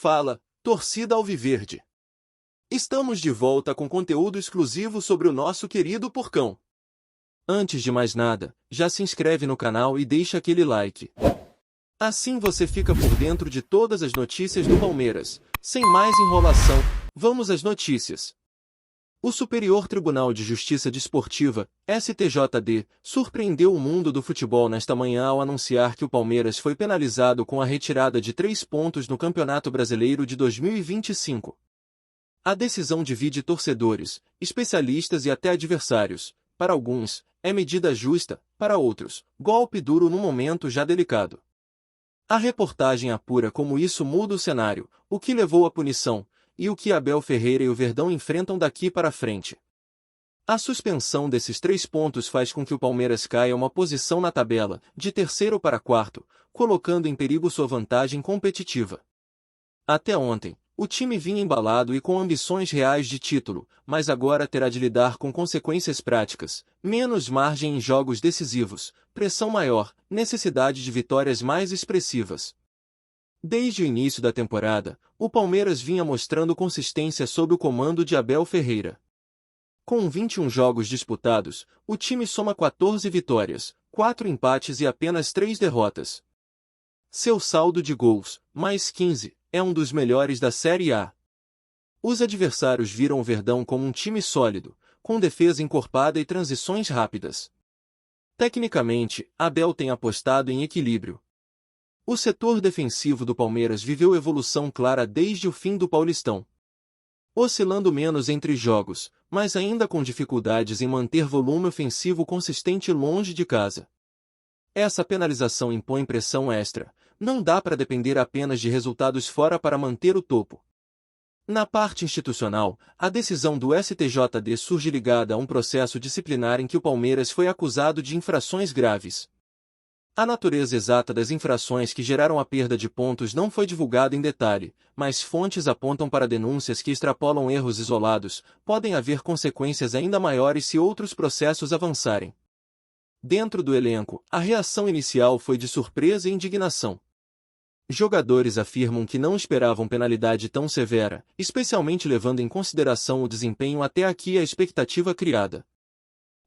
Fala, torcida alviverde! Estamos de volta com conteúdo exclusivo sobre o nosso querido Porcão. Antes de mais nada, já se inscreve no canal e deixa aquele like. Assim você fica por dentro de todas as notícias do Palmeiras. Sem mais enrolação, vamos às notícias. O Superior Tribunal de Justiça Desportiva, STJD, surpreendeu o mundo do futebol nesta manhã ao anunciar que o Palmeiras foi penalizado com a retirada de 3 pontos no Campeonato Brasileiro de 2025. A decisão divide torcedores, especialistas e até adversários. Para alguns, é medida justa, para outros, golpe duro num momento já delicado. A reportagem apura como isso muda o cenário, o que levou à punição, e o que Abel Ferreira e o Verdão enfrentam daqui para frente. A suspensão desses 3 pontos faz com que o Palmeiras caia uma posição na tabela, de terceiro para quarto, colocando em perigo sua vantagem competitiva. Até ontem, o time vinha embalado e com ambições reais de título, mas agora terá de lidar com consequências práticas, menos margem em jogos decisivos, pressão maior, necessidade de vitórias mais expressivas. Desde o início da temporada, o Palmeiras vinha mostrando consistência sob o comando de Abel Ferreira. Com 21 jogos disputados, o time soma 14 vitórias, 4 empates e apenas 3 derrotas. Seu saldo de gols, mais 15, é um dos melhores da Série A. Os adversários viram o Verdão como um time sólido, com defesa encorpada e transições rápidas. Tecnicamente, Abel tem apostado em equilíbrio. O setor defensivo do Palmeiras viveu evolução clara desde o fim do Paulistão. Oscilando menos entre jogos, mas ainda com dificuldades em manter volume ofensivo consistente longe de casa. Essa penalização impõe pressão extra, não dá para depender apenas de resultados fora para manter o topo. Na parte institucional, a decisão do STJD surge ligada a um processo disciplinar em que o Palmeiras foi acusado de infrações graves. A natureza exata das infrações que geraram a perda de pontos não foi divulgada em detalhe, mas fontes apontam para denúncias que extrapolam erros isolados, podem haver consequências ainda maiores se outros processos avançarem. Dentro do elenco, a reação inicial foi de surpresa e indignação. Jogadores afirmam que não esperavam penalidade tão severa, especialmente levando em consideração o desempenho até aqui e a expectativa criada.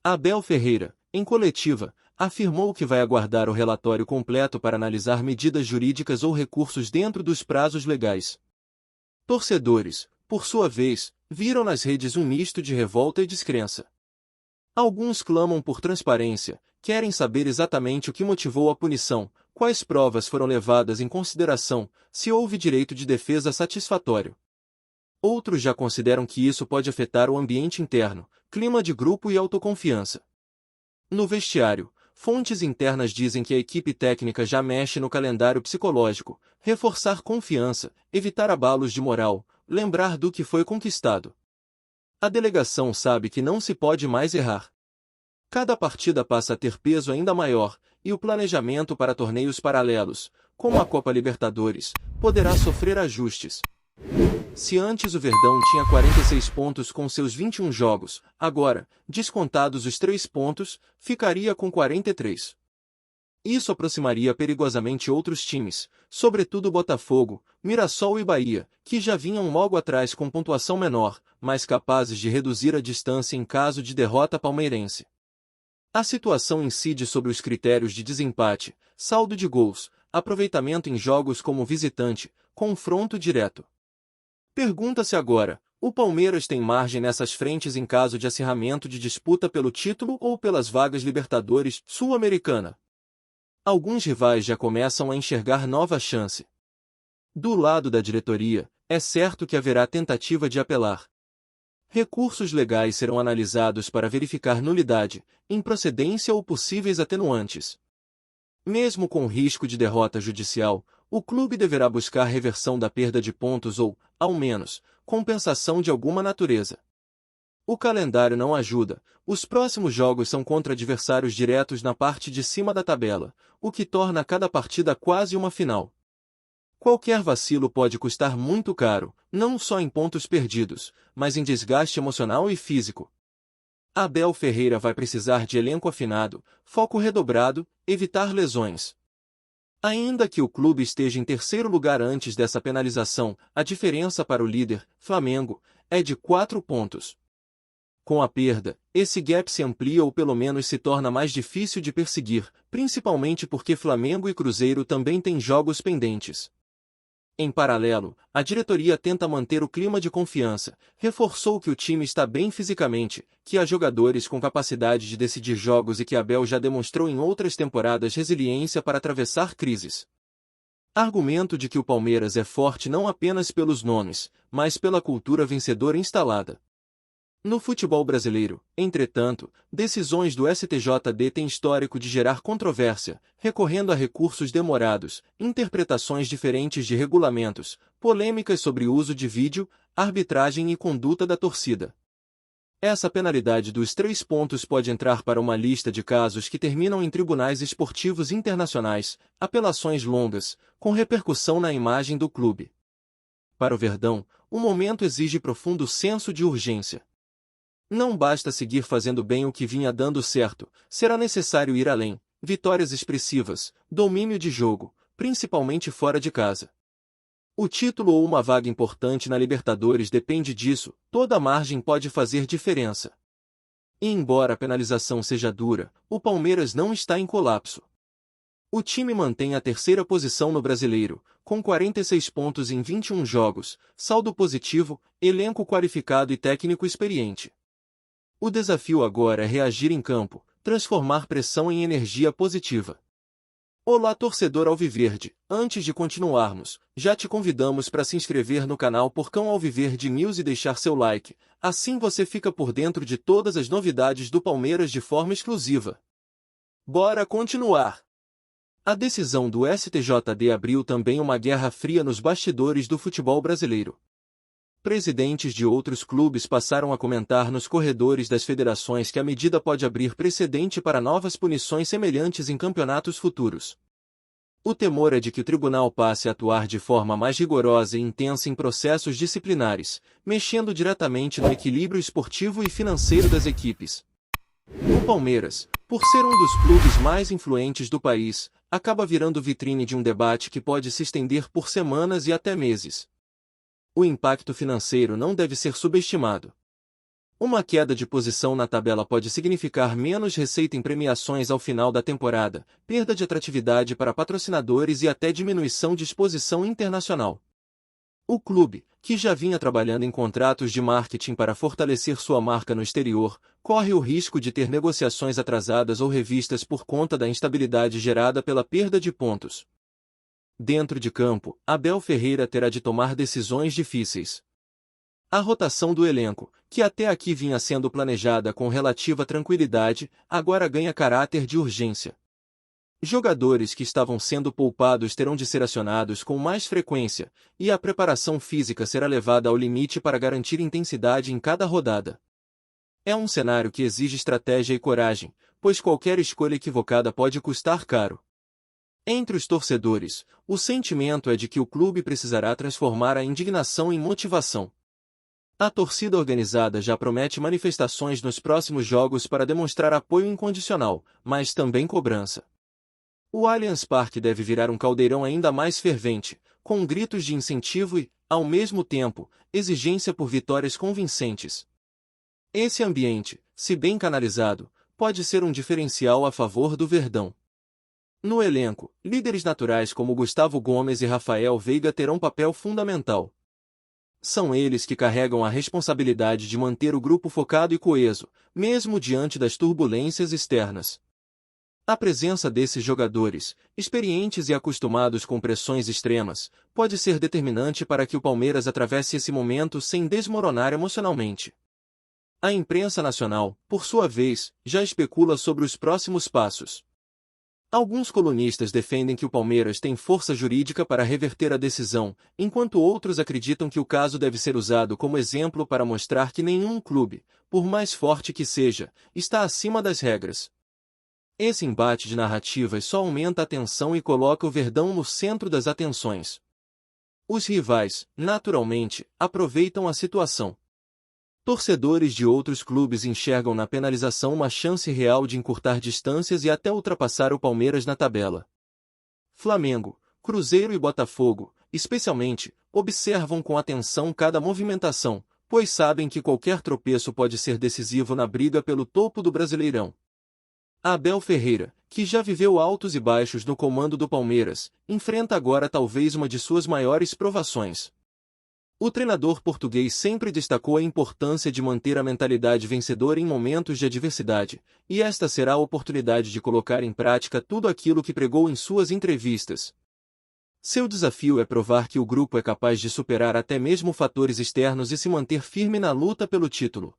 Abel Ferreira, em coletiva, afirmou que vai aguardar o relatório completo para analisar medidas jurídicas ou recursos dentro dos prazos legais. Torcedores, por sua vez, viram nas redes um misto de revolta e descrença. Alguns clamam por transparência, querem saber exatamente o que motivou a punição, quais provas foram levadas em consideração, se houve direito de defesa satisfatório. Outros já consideram que isso pode afetar o ambiente interno, clima de grupo e autoconfiança. No vestiário, fontes internas dizem que a equipe técnica já mexe no calendário psicológico, reforçar confiança, evitar abalos de moral, lembrar do que foi conquistado. A delegação sabe que não se pode mais errar. Cada partida passa a ter peso ainda maior, e o planejamento para torneios paralelos, como a Copa Libertadores, poderá sofrer ajustes. Se antes o Verdão tinha 46 pontos com seus 21 jogos, agora, descontados os 3 pontos, ficaria com 43. Isso aproximaria perigosamente outros times, sobretudo Botafogo, Mirassol e Bahia, que já vinham logo atrás com pontuação menor, mas capazes de reduzir a distância em caso de derrota palmeirense. A situação incide sobre os critérios de desempate, saldo de gols, aproveitamento em jogos como visitante, confronto direto. Pergunta-se agora, o Palmeiras tem margem nessas frentes em caso de acirramento de disputa pelo título ou pelas vagas Libertadores, Sul-Americana? Alguns rivais já começam a enxergar nova chance. Do lado da diretoria, é certo que haverá tentativa de apelar. Recursos legais serão analisados para verificar nulidade, improcedência ou possíveis atenuantes. Mesmo com risco de derrota judicial, o clube deverá buscar reversão da perda de pontos ou, ao menos, compensação de alguma natureza. O calendário não ajuda, os próximos jogos são contra adversários diretos na parte de cima da tabela, o que torna cada partida quase uma final. Qualquer vacilo pode custar muito caro, não só em pontos perdidos, mas em desgaste emocional e físico. Abel Ferreira vai precisar de elenco afinado, foco redobrado, evitar lesões. Ainda que o clube esteja em terceiro lugar antes dessa penalização, a diferença para o líder, Flamengo, é de 4 pontos. Com a perda, esse gap se amplia ou pelo menos se torna mais difícil de perseguir, principalmente porque Flamengo e Cruzeiro também têm jogos pendentes. Em paralelo, a diretoria tenta manter o clima de confiança, reforçou que o time está bem fisicamente, que há jogadores com capacidade de decidir jogos e que Abel já demonstrou em outras temporadas resiliência para atravessar crises. Argumento de que o Palmeiras é forte não apenas pelos nomes, mas pela cultura vencedora instalada. No futebol brasileiro, entretanto, decisões do STJD têm histórico de gerar controvérsia, recorrendo a recursos demorados, interpretações diferentes de regulamentos, polêmicas sobre uso de vídeo, arbitragem e conduta da torcida. Essa penalidade dos 3 pontos pode entrar para uma lista de casos que terminam em tribunais esportivos internacionais, apelações longas, com repercussão na imagem do clube. Para o Verdão, o momento exige profundo senso de urgência. Não basta seguir fazendo bem o que vinha dando certo, será necessário ir além, vitórias expressivas, domínio de jogo, principalmente fora de casa. O título ou uma vaga importante na Libertadores depende disso, toda margem pode fazer diferença. E embora a penalização seja dura, o Palmeiras não está em colapso. O time mantém a terceira posição no Brasileiro, com 46 pontos em 21 jogos, saldo positivo, elenco qualificado e técnico experiente. O desafio agora é reagir em campo, transformar pressão em energia positiva. Olá torcedor alviverde, antes de continuarmos, já te convidamos para se inscrever no canal Porcão Alviverde News e deixar seu like, assim você fica por dentro de todas as novidades do Palmeiras de forma exclusiva. Bora continuar! A decisão do STJD abriu também uma guerra fria nos bastidores do futebol brasileiro. Presidentes de outros clubes passaram a comentar nos corredores das federações que a medida pode abrir precedente para novas punições semelhantes em campeonatos futuros. O temor é de que o tribunal passe a atuar de forma mais rigorosa e intensa em processos disciplinares, mexendo diretamente no equilíbrio esportivo e financeiro das equipes. O Palmeiras, por ser um dos clubes mais influentes do país, acaba virando vitrine de um debate que pode se estender por semanas e até meses. O impacto financeiro não deve ser subestimado. Uma queda de posição na tabela pode significar menos receita em premiações ao final da temporada, perda de atratividade para patrocinadores e até diminuição de exposição internacional. O clube, que já vinha trabalhando em contratos de marketing para fortalecer sua marca no exterior, corre o risco de ter negociações atrasadas ou revistas por conta da instabilidade gerada pela perda de pontos. Dentro de campo, Abel Ferreira terá de tomar decisões difíceis. A rotação do elenco, que até aqui vinha sendo planejada com relativa tranquilidade, agora ganha caráter de urgência. Jogadores que estavam sendo poupados terão de ser acionados com mais frequência, e a preparação física será levada ao limite para garantir intensidade em cada rodada. É um cenário que exige estratégia e coragem, pois qualquer escolha equivocada pode custar caro. Entre os torcedores, o sentimento é de que o clube precisará transformar a indignação em motivação. A torcida organizada já promete manifestações nos próximos jogos para demonstrar apoio incondicional, mas também cobrança. O Allianz Parque deve virar um caldeirão ainda mais fervente, com gritos de incentivo e, ao mesmo tempo, exigência por vitórias convincentes. Esse ambiente, se bem canalizado, pode ser um diferencial a favor do Verdão. No elenco, líderes naturais como Gustavo Gomes e Rafael Veiga terão papel fundamental. São eles que carregam a responsabilidade de manter o grupo focado e coeso, mesmo diante das turbulências externas. A presença desses jogadores, experientes e acostumados com pressões extremas, pode ser determinante para que o Palmeiras atravesse esse momento sem desmoronar emocionalmente. A imprensa nacional, por sua vez, já especula sobre os próximos passos. Alguns colunistas defendem que o Palmeiras tem força jurídica para reverter a decisão, enquanto outros acreditam que o caso deve ser usado como exemplo para mostrar que nenhum clube, por mais forte que seja, está acima das regras. Esse embate de narrativas só aumenta a tensão e coloca o Verdão no centro das atenções. Os rivais, naturalmente, aproveitam a situação. Torcedores de outros clubes enxergam na penalização uma chance real de encurtar distâncias e até ultrapassar o Palmeiras na tabela. Flamengo, Cruzeiro e Botafogo, especialmente, observam com atenção cada movimentação, pois sabem que qualquer tropeço pode ser decisivo na briga pelo topo do Brasileirão. Abel Ferreira, que já viveu altos e baixos no comando do Palmeiras, enfrenta agora talvez uma de suas maiores provações. O treinador português sempre destacou a importância de manter a mentalidade vencedora em momentos de adversidade, e esta será a oportunidade de colocar em prática tudo aquilo que pregou em suas entrevistas. Seu desafio é provar que o grupo é capaz de superar até mesmo fatores externos e se manter firme na luta pelo título.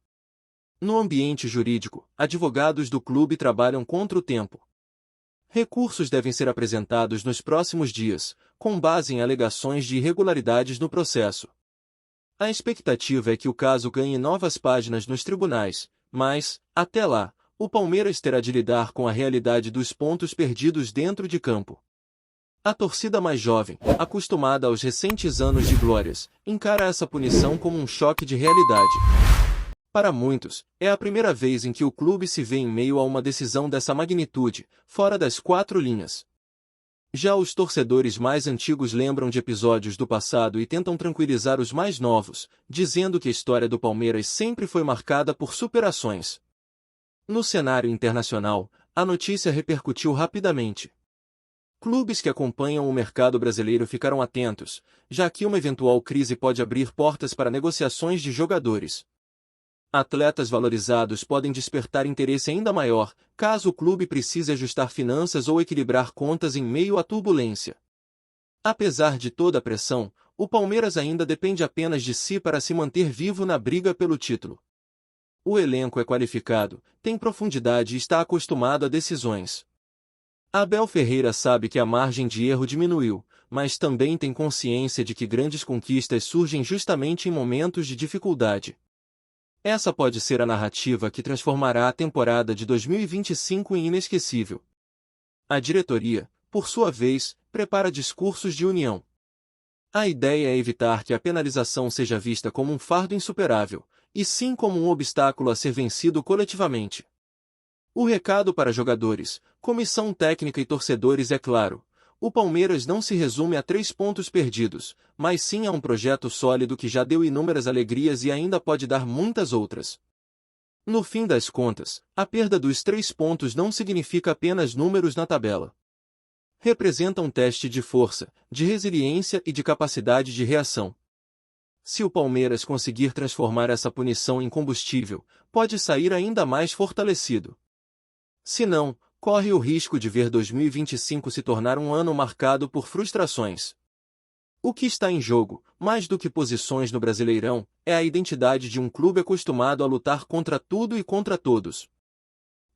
No ambiente jurídico, advogados do clube trabalham contra o tempo. Recursos devem ser apresentados nos próximos dias, com base em alegações de irregularidades no processo. A expectativa é que o caso ganhe novas páginas nos tribunais, mas, até lá, o Palmeiras terá de lidar com a realidade dos pontos perdidos dentro de campo. A torcida mais jovem, acostumada aos recentes anos de glórias, encara essa punição como um choque de realidade. Para muitos, é a primeira vez em que o clube se vê em meio a uma decisão dessa magnitude, fora das quatro linhas. Já os torcedores mais antigos lembram de episódios do passado e tentam tranquilizar os mais novos, dizendo que a história do Palmeiras sempre foi marcada por superações. No cenário internacional, a notícia repercutiu rapidamente. Clubes que acompanham o mercado brasileiro ficaram atentos, já que uma eventual crise pode abrir portas para negociações de jogadores. Atletas valorizados podem despertar interesse ainda maior, caso o clube precise ajustar finanças ou equilibrar contas em meio à turbulência. Apesar de toda a pressão, o Palmeiras ainda depende apenas de si para se manter vivo na briga pelo título. O elenco é qualificado, tem profundidade e está acostumado a decisões. Abel Ferreira sabe que a margem de erro diminuiu, mas também tem consciência de que grandes conquistas surgem justamente em momentos de dificuldade. Essa pode ser a narrativa que transformará a temporada de 2025 em inesquecível. A diretoria, por sua vez, prepara discursos de união. A ideia é evitar que a penalização seja vista como um fardo insuperável, e sim como um obstáculo a ser vencido coletivamente. O recado para jogadores, comissão técnica e torcedores é claro: o Palmeiras não se resume a 3 pontos perdidos, mas sim a um projeto sólido que já deu inúmeras alegrias e ainda pode dar muitas outras. No fim das contas, a perda dos 3 pontos não significa apenas números na tabela. Representa um teste de força, de resiliência e de capacidade de reação. Se o Palmeiras conseguir transformar essa punição em combustível, pode sair ainda mais fortalecido. Se não, corre o risco de ver 2025 se tornar um ano marcado por frustrações. O que está em jogo, mais do que posições no Brasileirão, é a identidade de um clube acostumado a lutar contra tudo e contra todos.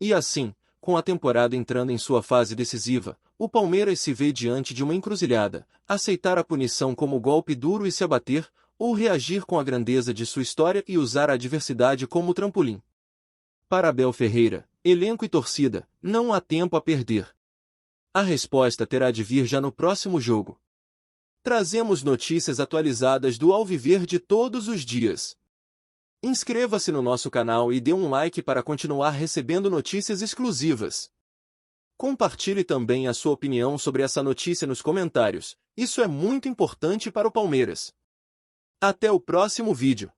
E assim, com a temporada entrando em sua fase decisiva, o Palmeiras se vê diante de uma encruzilhada: aceitar a punição como golpe duro e se abater, ou reagir com a grandeza de sua história e usar a adversidade como trampolim. Para Abel Ferreira, elenco e torcida, não há tempo a perder. A resposta terá de vir já no próximo jogo. Trazemos notícias atualizadas do Alviverde todos os dias. Inscreva-se no nosso canal e dê um like para continuar recebendo notícias exclusivas. Compartilhe também a sua opinião sobre essa notícia nos comentários, isso é muito importante para o Palmeiras. Até o próximo vídeo.